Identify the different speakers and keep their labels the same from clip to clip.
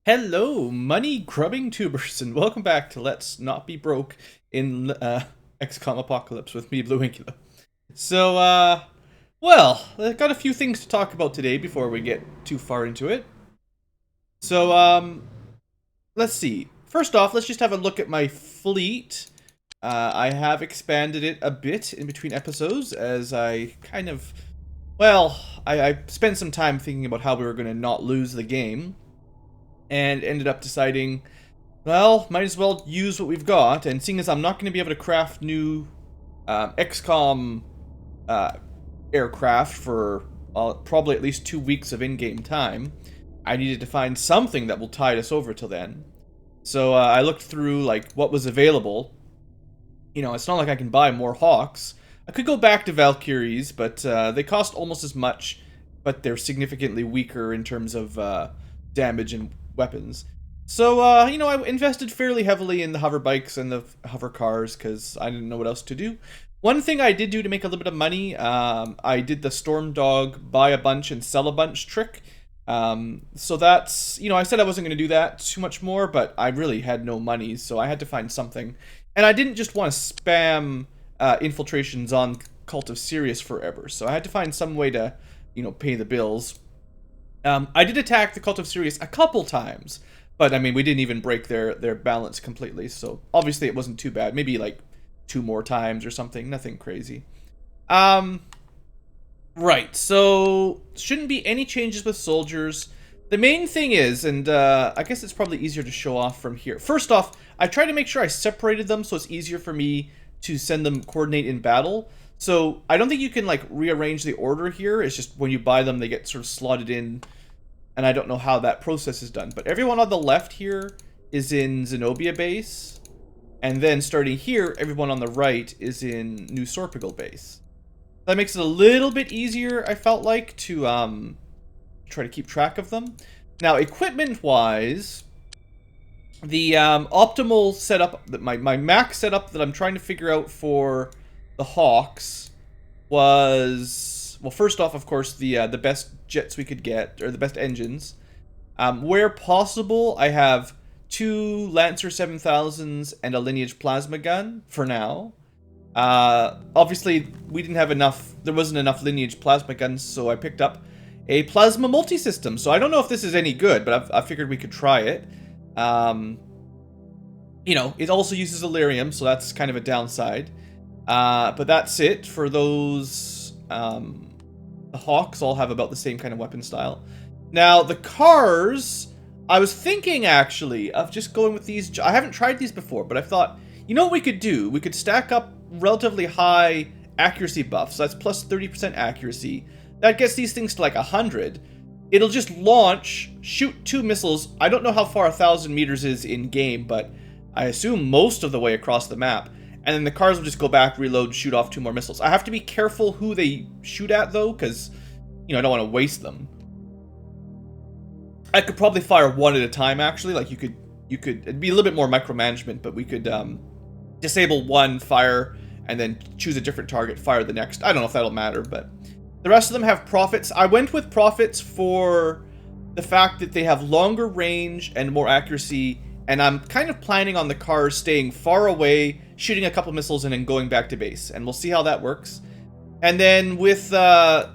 Speaker 1: Hello, money grubbing tubers, and welcome back to Let's Not Be Broke in XCOM Apocalypse with me, BlueAnkylo. So, well, I've got a few things to talk about today before we get too far into it. So, let's see. First off, let's just have a look at my fleet. I have expanded it a bit in between episodes as I kind of, well, I spent some time thinking about how we were going to not lose the game and ended up deciding, well, might as well use what we've got. And seeing as I'm not going to be able to craft new XCOM aircraft for probably at least 2 weeks of in-game time, I needed to find something that will tide us over till then. So I looked through like what was available. You know, it's not like I can buy more Hawks. I could go back to Valkyries, but they cost almost as much, but they're significantly weaker in terms of damage and weapons. So, you know, I invested fairly heavily in the hover bikes and the hover cars because I didn't know what else to do. One thing I did do to make a little bit of money, I did the Storm Dog buy a bunch and sell a bunch trick. So that's, you know, I said I wasn't going to do that too much more, but I really had no money, so I had to find something. And I didn't just want to spam infiltrations on Cult of Sirius forever, so I had to find some way to, you know, pay the bills. I did attack the Cult of Sirius a couple times, but I mean, we didn't even break their balance completely, so obviously it wasn't too bad. Maybe like 2 more times or something, nothing crazy. Um, right, so shouldn't be any changes with soldiers. The main thing is, and I guess it's probably easier to show off from here. First off, I tried to make sure I separated them so it's easier for me to send them coordinate in battle. So I don't think you can like rearrange the order here. It's just when you buy them, they get sort of slotted in, and I don't know how that process is done. But everyone on the left here is in Zenobia base, and then starting here, everyone on the right is in New Sorpigal base. That makes it a little bit easier, I felt like, to try to keep track of them. Now, equipment-wise, the optimal setup, my max setup that I'm trying to figure out for the Hawks was, well, first off, of course, the best jets we could get, or the best engines. Where possible, I have 2 Lancer 7000s and a Lineage plasma gun for now. Obviously, we didn't have enough, there wasn't enough Lineage plasma guns, so I picked up a plasma multi-system. So I don't know if this is any good, but I figured we could try it. You know, it also uses Elerium, so that's kind of a downside. But that's it for those. The Hawks all have about the same kind of weapon style. Now, the cars, I was thinking actually of just going with these. I haven't tried these before, but I thought, you know what we could do? We could stack up relatively high accuracy buffs. So that's plus 30% accuracy. That gets these things to like 100. It'll just launch, shoot 2 missiles. I don't know how far 1,000 meters is in game, but I assume most of the way across the map. And then the cars will just go back, reload, shoot off 2 more missiles. I have to be careful who they shoot at, though, because, you know, I don't want to waste them. I could probably fire one at a time, actually. Like, you could, it'd be a little bit more micromanagement, but we could disable one, fire, and then choose a different target, fire the next. I don't know if that'll matter, but the rest of them have profits. I went with profits for the fact that they have longer range and more accuracy, and I'm kind of planning on the cars staying far away, shooting a couple missiles, and then going back to base. And we'll see how that works. And then with the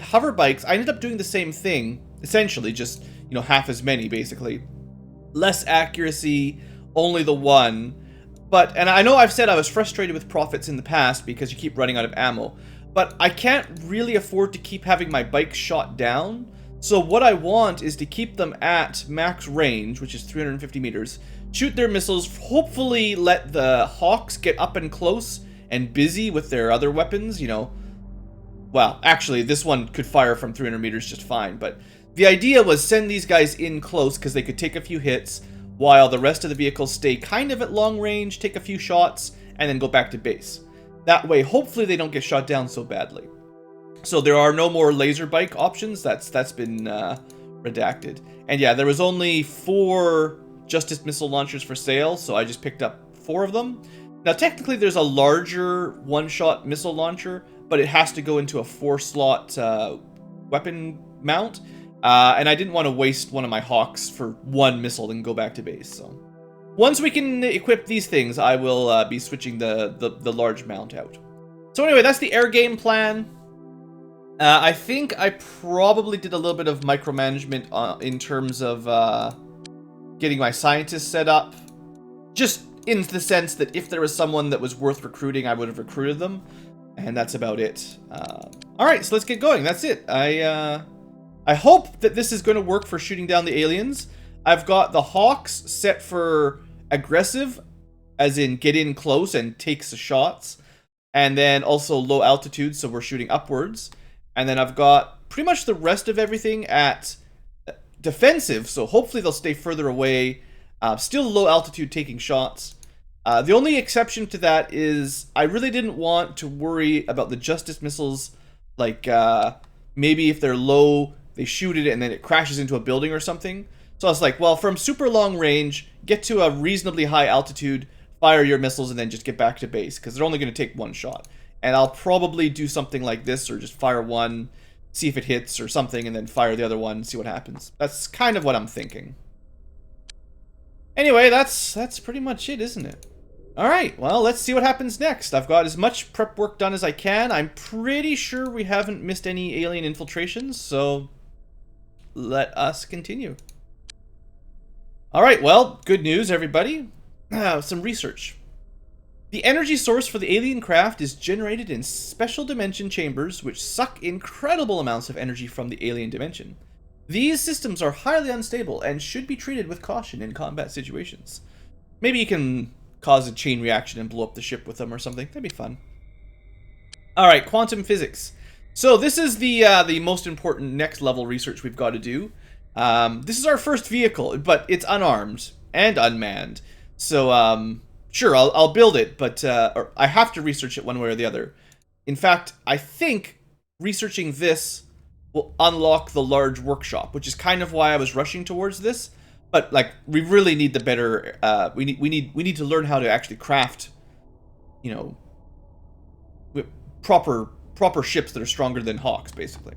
Speaker 1: hover bikes, I ended up doing the same thing, essentially, just, you know, half as many, basically. Less accuracy, only the one. But, and I know I've said I was frustrated with profits in the past because you keep running out of ammo. But I can't really afford to keep having my bike shot down. So what I want is to keep them at max range, which is 350 meters. Shoot their missiles, hopefully let the Hawks get up and close and busy with their other weapons, you know. Well, actually, this one could fire from 300 meters just fine. But the idea was send these guys in close because they could take a few hits while the rest of the vehicles stay kind of at long range, take a few shots, and then go back to base. That way, hopefully they don't get shot down so badly. So there are no more laser bike options. That's been redacted. And yeah, there was only 4 Justice missile launchers for sale, so I just picked up 4 of them. Now, technically, there's a larger one-shot missile launcher, but it has to go into a 4-slot weapon mount. And I didn't want to waste one of my Hawks for one missile and go back to base, so... Once we can equip these things, I will be switching the large mount out. So anyway, that's the air game plan. I think I probably did a little bit of micromanagement in terms of getting my scientists set up. Just in the sense that if there was someone that was worth recruiting, I would have recruited them. And that's about it. Alright, so let's get going. That's it. I hope that this is going to work for shooting down the aliens. I've got the Hawks set for aggressive, as in get in close and take the shots. And then also low altitude, so we're shooting upwards. And then I've got pretty much the rest of everything at defensive, so hopefully they'll stay further away. Still low altitude taking shots. The only exception to that is I really didn't want to worry about the Justice missiles. Like, maybe if they're low, they shoot it and then it crashes into a building or something. So I was like, well, from super long range, get to a reasonably high altitude, fire your missiles, and then just get back to base, because they're only going to take one shot. And I'll probably do something like this, or just fire one, see if it hits or something, and then fire the other one, see what happens. That's kind of what I'm thinking. Anyway, that's pretty much it, isn't it? Alright, well, let's see what happens next. I've got as much prep work done as I can. I'm pretty sure we haven't missed any alien infiltrations, so let us continue. Alright, well, good news, everybody. Some research. The energy source for the alien craft is generated in special dimension chambers which suck incredible amounts of energy from the alien dimension. These systems are highly unstable and should be treated with caution in combat situations. Maybe you can cause a chain reaction and blow up the ship with them or something. That'd be fun. Alright, quantum physics. So this is the most important next level research we've got to do. This is our first vehicle, but it's unarmed and unmanned. So, sure, I'll build it, but or I have to research it one way or the other. In fact, I think researching this will unlock the large workshop, which is kind of why I was rushing towards this. But like, we really need the better. We need to learn how to actually craft, you know, proper ships that are stronger than Hawks, basically.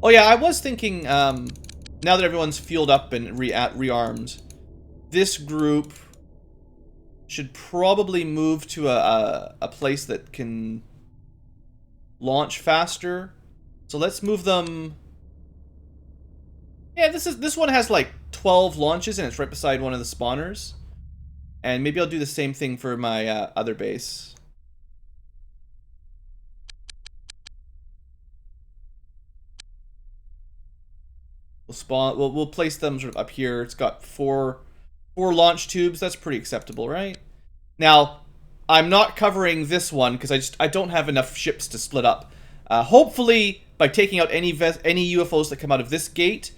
Speaker 1: Oh yeah, I was thinking. Now that everyone's fueled up and rearmed, this group should probably move to a place that can launch faster. So let's move them. Yeah, this one has like 12 launches and it's right beside one of the spawners. And maybe I'll do the same thing for my other base. We'll place them sort of up here. It's got four launch tubes. That's pretty acceptable, right? Now, I'm not covering this one because I don't have enough ships to split up. Hopefully, by taking out any UFOs that come out of this gate,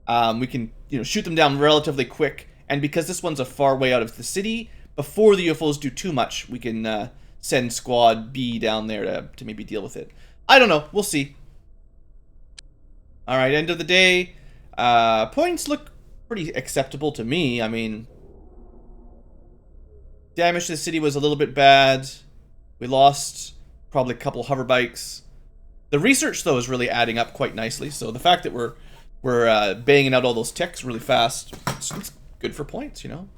Speaker 1: we can shoot them down relatively quick. And because this one's a far way out of the city, before the UFOs do too much, we can send Squad B down there to maybe deal with it. I don't know. We'll see. All right, end of the day. Points look pretty acceptable to me. I mean, damage to the city was a little bit bad. We lost probably a couple hover bikes. The research, though, is really adding up quite nicely. So the fact that we're banging out all those techs really fast, it's good for points, you know.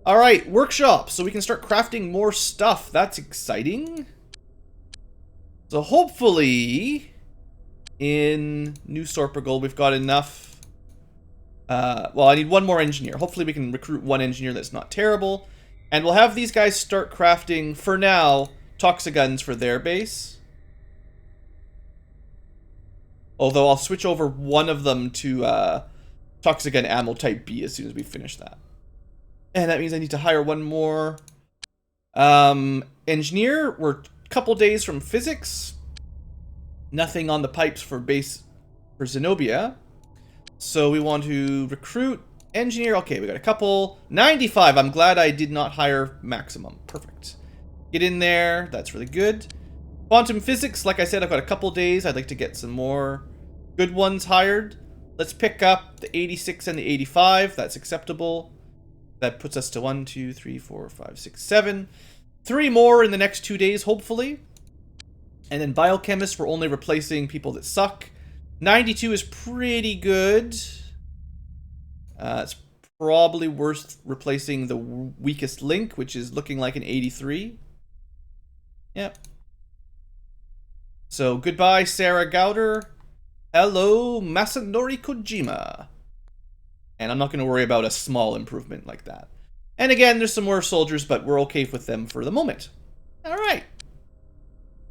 Speaker 1: All right, workshop. So we can start crafting more stuff. That's exciting. So hopefully, in New Sorpagal, we've got enough. Well, I need one more engineer. Hopefully we can recruit one engineer that's not terrible. And we'll have these guys start crafting, for now, toxiguns for their base. Although I'll switch over one of them to toxigun ammo type B as soon as we finish that. And that means I need to hire one more engineer. We're a couple days from physics. Nothing on the pipes for base for Zenobia. So we want to recruit engineer. Okay, we got a couple. 95. I'm glad I did not hire maximum. Perfect. Get in there. That's really good. Quantum physics. Like I said, I've got a couple days. I'd like to get some more good ones hired. Let's pick up the 86 and the 85. That's acceptable. That puts us to 1, 2, 3, 4, 5, 6, 7. 3 more in the next 2 days, hopefully. And then biochemists, we're only replacing people that suck. 92 is pretty good. It's probably worth replacing the weakest link, which is looking like an 83. Yep. So goodbye, Sarah Gowder. Hello, Masanori Kojima. And I'm not going to worry about a small improvement like that. And again, there's some more soldiers, but we're okay with them for the moment. Alright.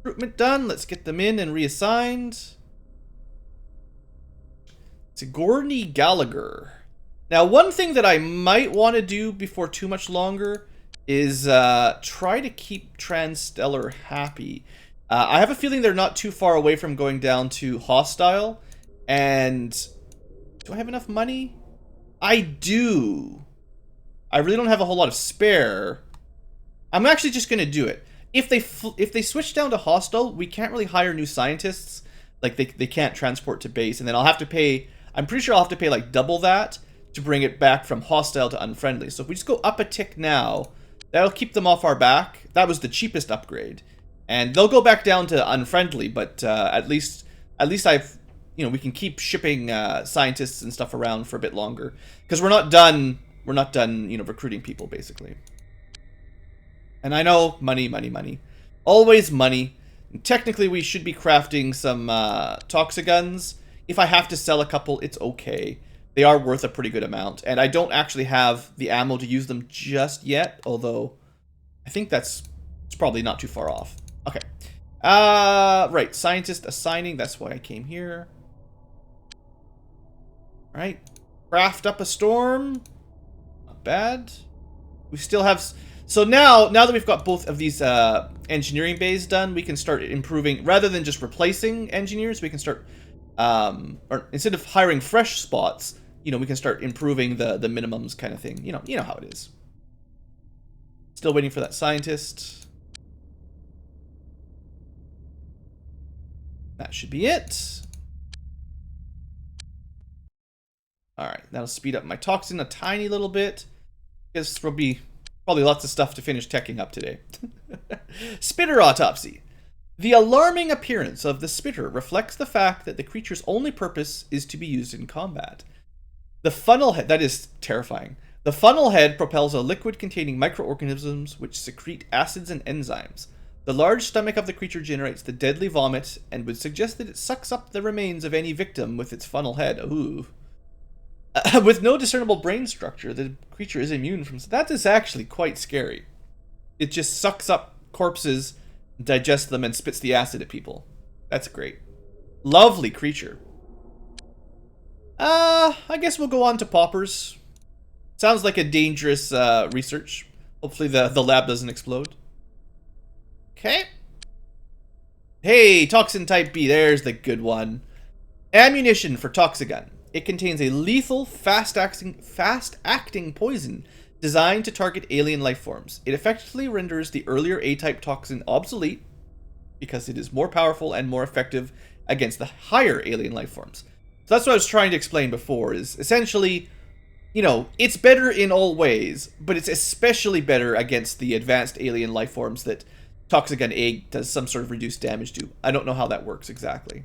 Speaker 1: Recruitment done. Let's get them in and reassigned. Sigourney Gallagher. Now, one thing that I might want to do before too much longer is try to keep Transstellar happy. I have a feeling they're not too far away from going down to hostile. And do I have enough money? I do. I really don't have a whole lot of spare. I'm actually just going to do it. If they switch down to hostile, we can't really hire new scientists. Like, they can't transport to base. And then I'll have to pay... I'm pretty sure I'll have to pay, like, double that to bring it back from hostile to unfriendly. So if we just go up a tick now, that'll keep them off our back. That was the cheapest upgrade. And they'll go back down to unfriendly, but at least I've... You know, we can keep shipping scientists and stuff around for a bit longer. Because we're not done, you know, recruiting people, basically. And I know, money. Always money. And technically, we should be crafting some toxiguns. If I have to sell a couple, it's okay. They are worth a pretty good amount. And I don't actually have the ammo to use them just yet. Although, I think it's probably not too far off. Okay. Right. Scientist assigning. That's why I came here. Alright. Craft up a storm. Not bad. We still have... So now that we've got both of these engineering bays done, we can start improving. Rather than just replacing engineers, we can start... or instead of hiring fresh spots, you know, we can start improving the minimums kind of thing. You know how it is. Still waiting for that scientist. That should be it. Alright, that'll speed up my toxin a tiny little bit. Guess there'll be probably lots of stuff to finish teching up today. Spitter autopsy. The alarming appearance of the spitter reflects the fact that the creature's only purpose is to be used in combat. The funnel head, that is terrifying. The funnel head propels a liquid containing microorganisms which secrete acids and enzymes. The large stomach of the creature generates the deadly vomit and would suggest that it sucks up the remains of any victim with its funnel head. Ooh. With no discernible brain structure, the creature is immune from... That is actually quite scary. It just sucks up corpses, digests them, and spits the acid at people. That's great. Lovely creature. I guess we'll go on to poppers. Sounds like a dangerous research. Hopefully the lab doesn't explode. Okay. Hey, toxin type B. There's the good one. Ammunition for toxigun. It contains a lethal, fast-acting poison designed to target alien life forms. It effectively renders the earlier A-type toxin obsolete because it is more powerful and more effective against the higher alien life forms. So that's what I was trying to explain before, is essentially, you know, it's better in all ways, but it's especially better against the advanced alien life forms that Toxigun A does some sort of reduced damage to. I don't know how that works exactly.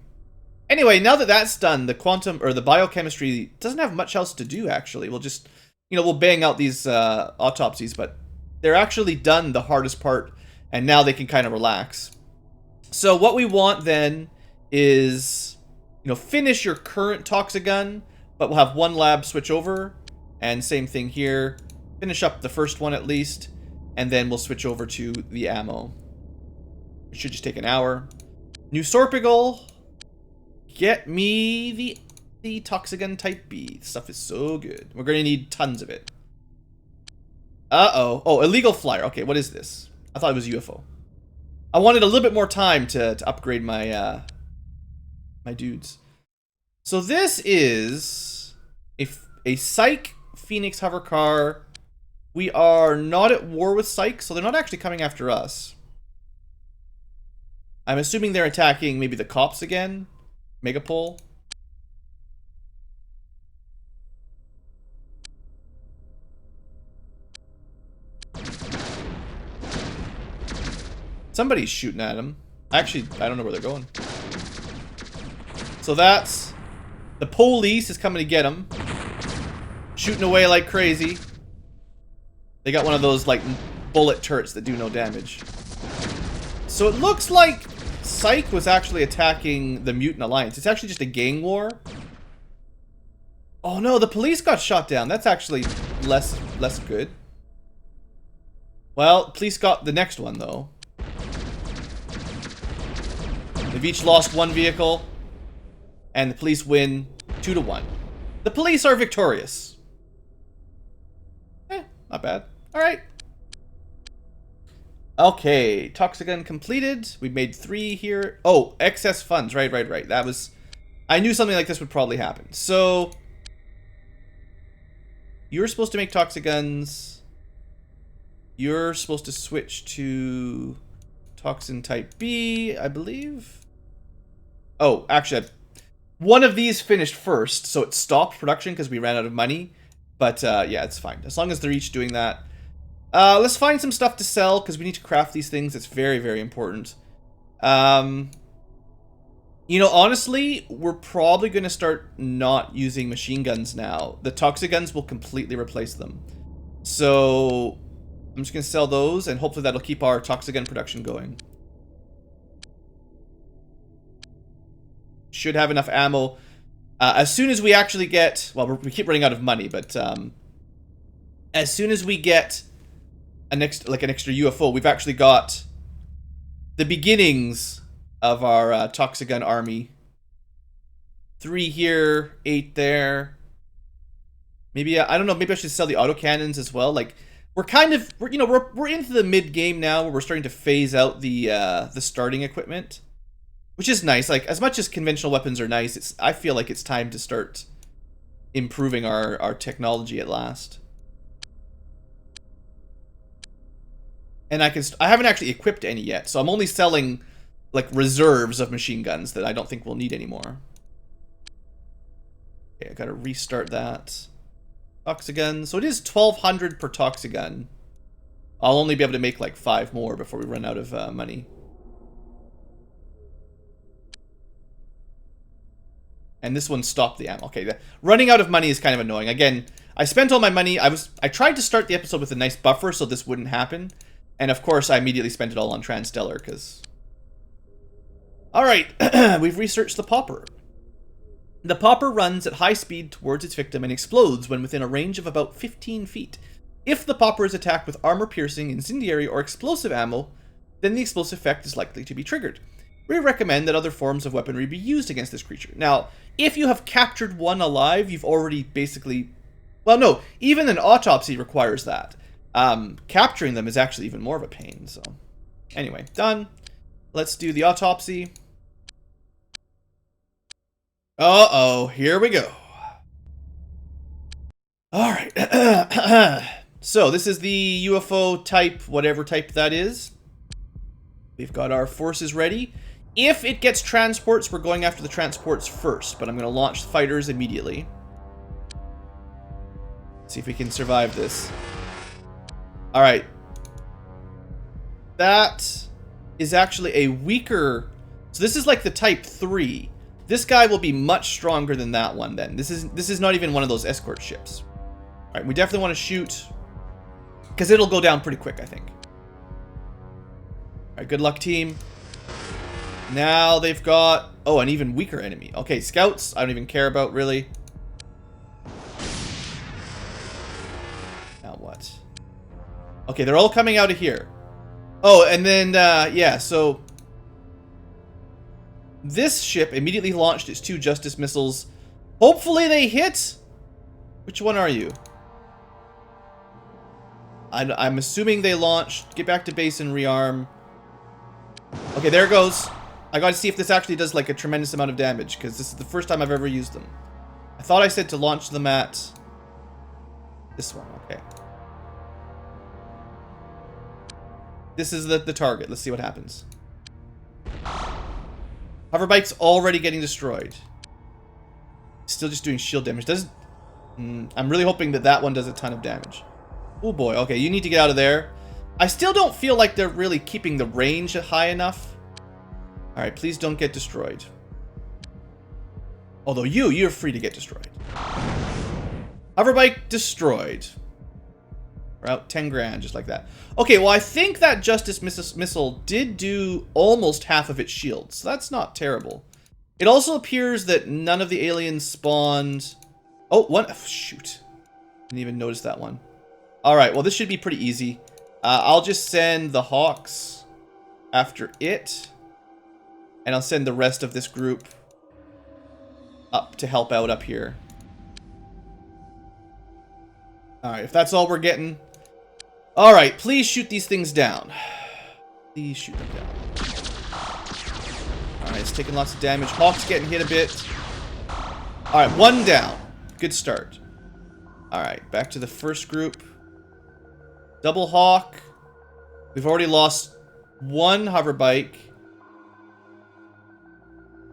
Speaker 1: Anyway, now that that's done, the quantum, or the biochemistry doesn't have much else to do, actually. We'll just, you know, we'll bang out these autopsies, but they're actually done the hardest part, and now they can kind of relax. So what we want then is, you know, finish your current Toxigun, but we'll have one lab switch over, and same thing here. Finish up the first one at least, and then we'll switch over to the ammo. It should just take an hour. New Sorpigal. Get me the Toxigun Type B. This stuff is so good. We're going to need tons of it. Uh-oh. Oh, illegal flyer. Okay, what is this? I thought it was UFO. I wanted a little bit more time to upgrade my my dudes. So this is a Psych Phoenix hover car. We are not at war with Psych, so they're not actually coming after us. I'm assuming they're attacking maybe the cops again. Megapole. Somebody's shooting at him. Actually, I don't know where they're going. So that's The police is coming to get him. Shooting away like crazy. They got one of those, like, bullet turrets that do no damage. So it looks like Psych was actually attacking the Mutant Alliance. It's actually just a gang war. Oh no, the police got shot down. That's actually less good. Well, police got the next one, though. They've each lost one vehicle. And the police win 2-1. The police are victorious. Not bad. Alright. Okay, Toxigun completed. We made 3 here. Oh, excess funds. Right. That was... I knew something like this would probably happen. So... You're supposed to make Toxiguns. You're supposed to switch to... Toxin Type B, I believe. Oh, actually... One of these finished first, so it stopped production because we ran out of money. But, yeah, it's fine. As long as they're each doing that. Let's find some stuff to sell, because we need to craft these things. It's very, very important. You know, honestly, we're probably going to start not using machine guns now. The Toxiguns will completely replace them. So, I'm just going to sell those, and hopefully that'll keep our Toxigun production going. Should have enough ammo. As soon as we actually get... Well, we keep running out of money, but... as soon as we get an extra UFO, we've actually got the beginnings of our Toxigun army. 3 here, 8 there. Maybe, I don't know, maybe I should sell the autocannons as well. Like, we're kind of... We're into the mid-game now, where we're starting to phase out the starting equipment. Which is nice. Like, as much as conventional weapons are nice, I feel like it's time to start improving our technology at last. And I haven't actually equipped any yet, so I'm only selling, like, reserves of machine guns that I don't think we'll need anymore. Okay, I gotta restart that. Toxigun. So it is 1,200 per Toxigun. I'll only be able to make, like, 5 more before we run out of money. And this one stopped the ammo. Okay, running out of money is kind of annoying. Again, I spent all my money. I tried to start the episode with a nice buffer so this wouldn't happen. And of course, I immediately spent it all on Transstellar, because... Alright, we've researched the Popper. The Popper runs at high speed towards its victim and explodes when within a range of about 15 feet. If the Popper is attacked with armor-piercing, incendiary, or explosive ammo, then the explosive effect is likely to be triggered. We recommend that other forms of weaponry be used against this creature. Now, if you have captured one alive, you've already basically... Well, no, even an autopsy requires that. Capturing them is actually even more of a pain, so... Anyway, done. Let's do the autopsy. Uh-oh, here we go. Alright. So, this is the UFO type, whatever type that is. We've got our forces ready. If it gets transports, we're going after the transports first, but I'm going to launch fighters immediately. See if we can survive this. Alright. That is actually a weaker... So this is like the Type 3. This guy will be much stronger than that one then. This is not even one of those escort ships. Alright, we definitely want to shoot, because it'll go down pretty quick, I think. Alright, good luck, team. Now they've got... Oh, an even weaker enemy. Okay, scouts, I don't even care about, really. Now what? Okay, they're all coming out of here. Oh, and then, yeah, so... This ship immediately launched its 2 Justice missiles. Hopefully they hit! Which one are you? I'm assuming they launched. Get back to base and rearm. Okay, there it goes. I gotta see if this actually does, like, a tremendous amount of damage, because this is the first time I've ever used them. I thought I said to launch them at... this one, okay. This is the target. Let's see what happens. Hoverbike's already getting destroyed. Still just doing shield damage. I'm really hoping that that one does a ton of damage. Oh boy, okay, you need to get out of there. I still don't feel like they're really keeping the range high enough. Alright, please don't get destroyed. Although you're free to get destroyed. Hoverbike destroyed. We're out 10 grand, just like that. Okay, well, I think that Justice Missile did do almost half of its shields. So that's not terrible. It also appears that none of the aliens spawned... Oh, one... Oh, shoot. Didn't even notice that one. Alright, well, this should be pretty easy. I'll just send the Hawks after it. And I'll send the rest of this group up to help out up here. Alright, if that's all we're getting... Alright, please shoot these things down. Please shoot them down. Alright, it's taking lots of damage. Hawk's getting hit a bit. Alright, one down. Good start. Alright, back to the first group. Double Hawk. We've already lost one hoverbike.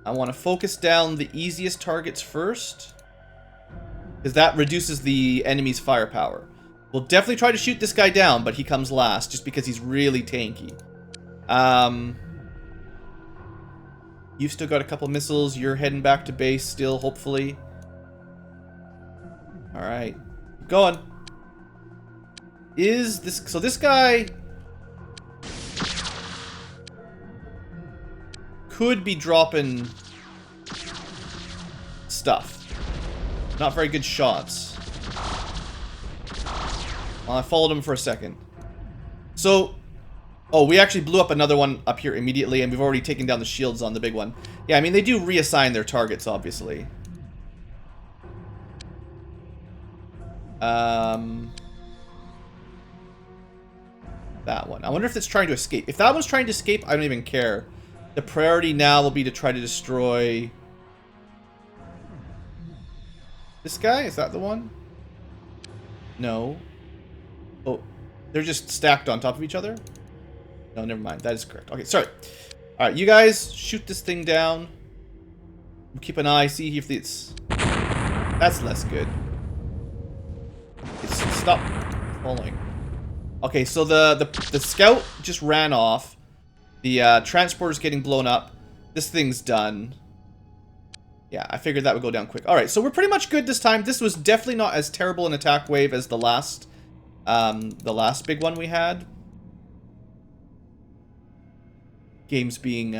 Speaker 1: I want to focus down the easiest targets first, because that reduces the enemy's firepower. We'll definitely try to shoot this guy down, but he comes last just because he's really tanky. You've still got a couple missiles. You're heading back to base still, hopefully. Alright. Keep going. Is this... So this guy... could be dropping... stuff. Not very good shots. Well, I followed him for a second. So... Oh, we actually blew up another one up here immediately, and we've already taken down the shields on the big one. Yeah, I mean, they do reassign their targets, obviously. That one. I wonder if it's trying to escape. If that one's trying to escape, I don't even care. The priority now will be to try to destroy... this guy? Is that the one? No. Oh, they're just stacked on top of each other? No, never mind. That is correct. Okay, sorry. Alright, you guys, shoot this thing down. Keep an eye, see if it's... That's less good. Stop falling. Okay, so the scout just ran off. The transporter's getting blown up. This thing's done. Yeah, I figured that would go down quick. Alright, so we're pretty much good this time. This was definitely not as terrible an attack wave as the last big one we had. Game's being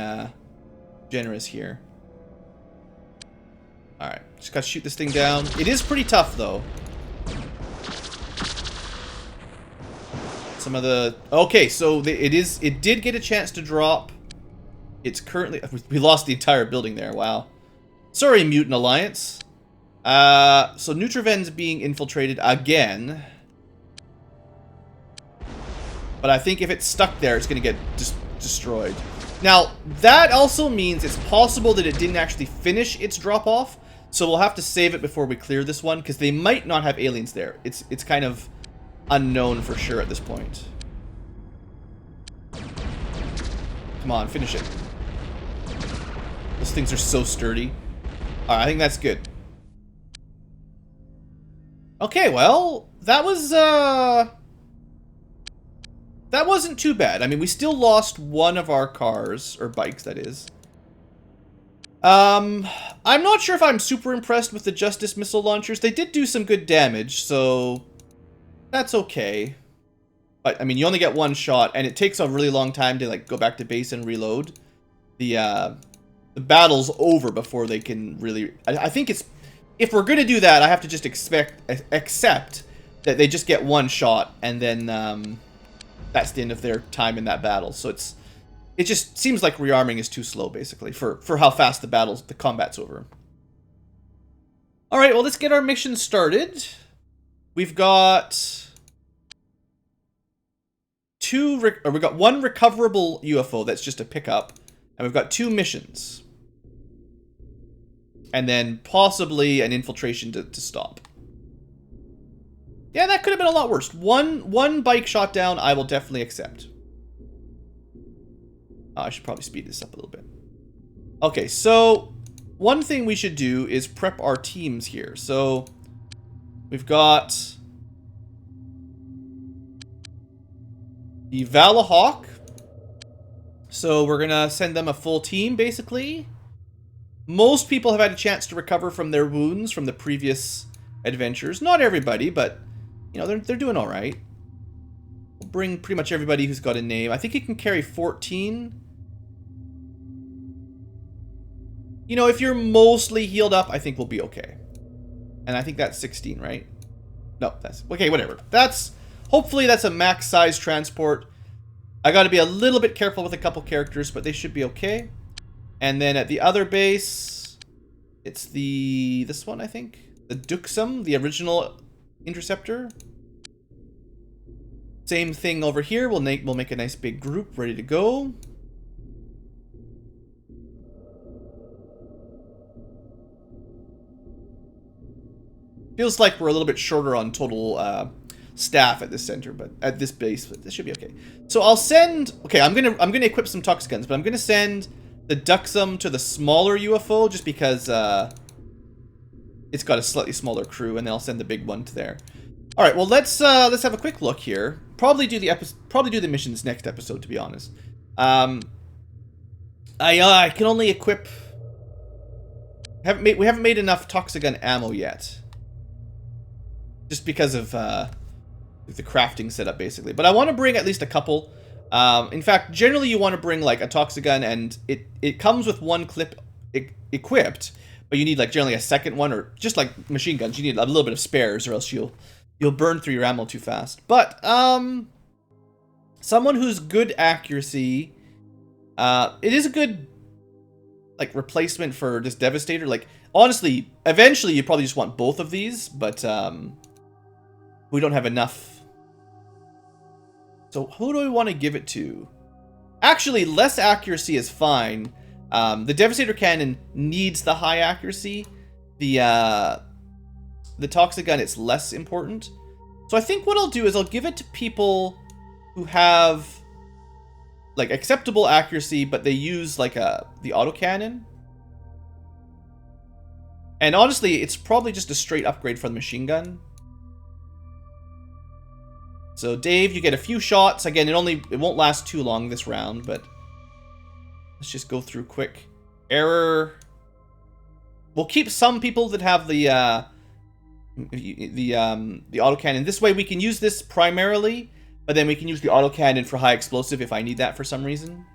Speaker 1: generous here. Alright, just gotta shoot this thing down. It is pretty tough, though. Some of the... Okay, so it did get a chance to drop. It's currently... We lost the entire building there, wow. Sorry, Mutant Alliance. So Nutriven's being infiltrated again. But I think if it's stuck there, it's gonna get destroyed. Now, that also means it's possible that it didn't actually finish its drop-off, so we'll have to save it before we clear this one, because they might not have aliens there. It's kind of unknown for sure at this point. Come on, finish it. Those things are so sturdy. Alright, I think that's good. Okay, well, that was, that wasn't too bad. I mean, we still lost one of our cars, or bikes, that is. I'm not sure if I'm super impressed with the Justice missile launchers. They did do some good damage, so that's okay. But, I mean, you only get one shot, and it takes a really long time to, like, go back to base and reload. The battle's over before they can really... I think it's... If we're gonna do that, I have to just accept that they just get one shot, and then, that's the end of their time in that battle. So it just seems like rearming is too slow, basically, for how fast the combat's over. Alright, well, let's get our mission started. We've got... we've got one recoverable UFO that's just a pickup, and we've got 2 missions. And then possibly an infiltration to stop. Yeah, that could have been a lot worse. One bike shot down, I will definitely accept. Oh, I should probably speed this up a little bit. Okay, so one thing we should do is prep our teams here. So we've got the Valahawk. So we're gonna send them a full team, basically. Most people have had a chance to recover from their wounds from the previous adventures. Not everybody, but, you know, they're doing all right. We'll bring pretty much everybody who's got a name. I think he can carry 14. You know, if you're mostly healed up, I think we'll be okay. And I think that's 16, right? No, that's... Okay, whatever. That's... Hopefully that's a max size transport. I gotta be a little bit careful with a couple characters, but they should be okay. And then at the other base, it's the... This one, I think? The Duxum, the original interceptor. Same thing over here. We'll make a nice big group ready to go. Feels like we're a little bit shorter on total staff at this center, but at this base, but this should be okay. So I'll send. Okay, I'm gonna equip some Tux guns, but I'm gonna send the Duxum to the smaller UFO just because it's got a slightly smaller crew, and then I'll send the big one to there. All right, well let's have a quick look here. Probably do the missions next episode, to be honest. I can only equip. We haven't made enough Toxigun ammo yet. Just because of the crafting setup, basically. But I want to bring at least a couple. In fact, generally you want to bring like a Toxigun, and it comes with one clip equipped, but you need like generally a second one, or just like machine guns, you need a little bit of spares, or else you'll burn through your ammo too fast. But someone who's good accuracy, it is a good like replacement for this Devastator. Like honestly, eventually you probably just want both of these, but we don't have enough. So who do we want to give it to? Actually, less accuracy is fine. The Devastator Cannon needs the high accuracy. The Toxic Gun, it's less important. So I think what I'll do is I'll give it to people who have like acceptable accuracy, but they use like the autocannon. And honestly, it's probably just a straight upgrade from the machine gun. So Dave, you get a few shots. Again, it won't last too long this round, but let's just go through quick. Error. We'll keep some people that have the autocannon. This way we can use this primarily, but then we can use the autocannon for high explosive if I need that for some reason.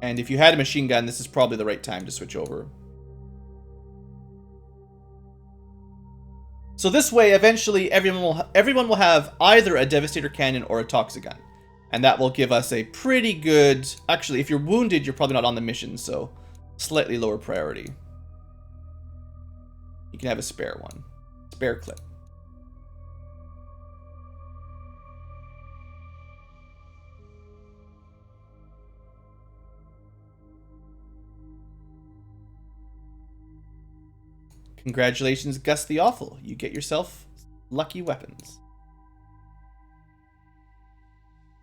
Speaker 1: And if you had a machine gun, this is probably the right time to switch over. So this way, eventually, everyone will have either a Devastator Cannon or a Toxic Gun. And that will give us a pretty good... Actually, if you're wounded, you're probably not on the mission, so slightly lower priority. You can have a spare one. Spare clip. Congratulations, Gus the Awful. You get yourself lucky weapons.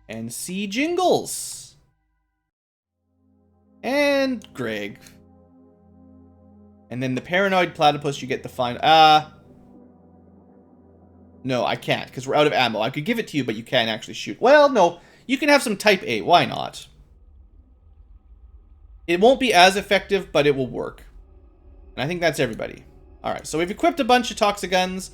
Speaker 1: And C. Jingles. And Greg. And then the Paranoid Platypus, you get the fine... No, I can't, because we're out of ammo. I could give it to you, but you can't actually shoot. Well, no. You can have some Type A. Why not? It won't be as effective, but it will work. And I think that's everybody. Alright, so we've equipped a bunch of Toxic Guns.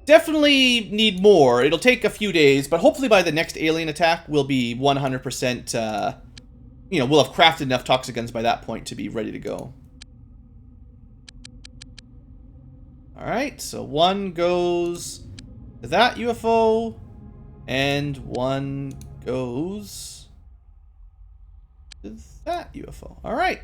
Speaker 1: Definitely need more. It'll take a few days, but hopefully by the next alien attack, we'll be 100%, you know, we'll have crafted enough Toxic Guns by that point to be ready to go. Alright, so one goes to that UFO, and one goes to that UFO. Alright.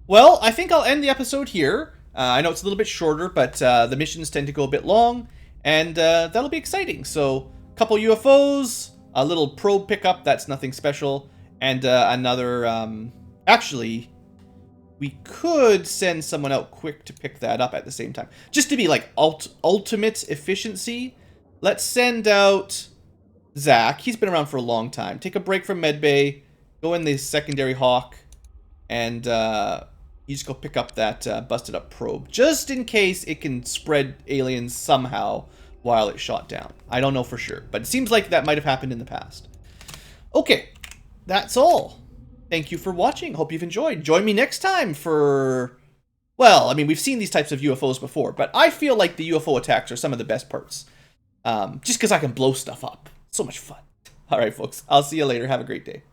Speaker 1: Well, I think I'll end the episode here. I know it's a little bit shorter, but the missions tend to go a bit long, and that'll be exciting. So, a couple UFOs, a little probe pickup, that's nothing special, and another... actually, we could send someone out quick to pick that up at the same time. Just to be like ultimate efficiency, let's send out Zach. He's been around for a long time. Take a break from medbay, go in the secondary Hawk, and... you just go pick up that busted up probe, just in case it can spread aliens somehow. while it shot down. I don't know for sure, but it seems like that might have happened in the past. Okay, that's all. Thank you for watching. Hope you've enjoyed. Join me next time for... Well, I mean, we've seen these types of UFOs before, but I feel like the UFO attacks are some of the best parts. Just because I can blow stuff up. So much fun. All right, folks. I'll see you later. Have a great day.